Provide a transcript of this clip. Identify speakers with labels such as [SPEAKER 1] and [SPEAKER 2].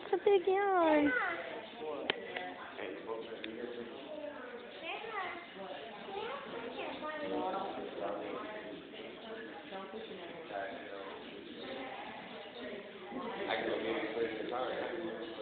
[SPEAKER 1] It's a big yawn.
[SPEAKER 2] I can go get it, put it in the car.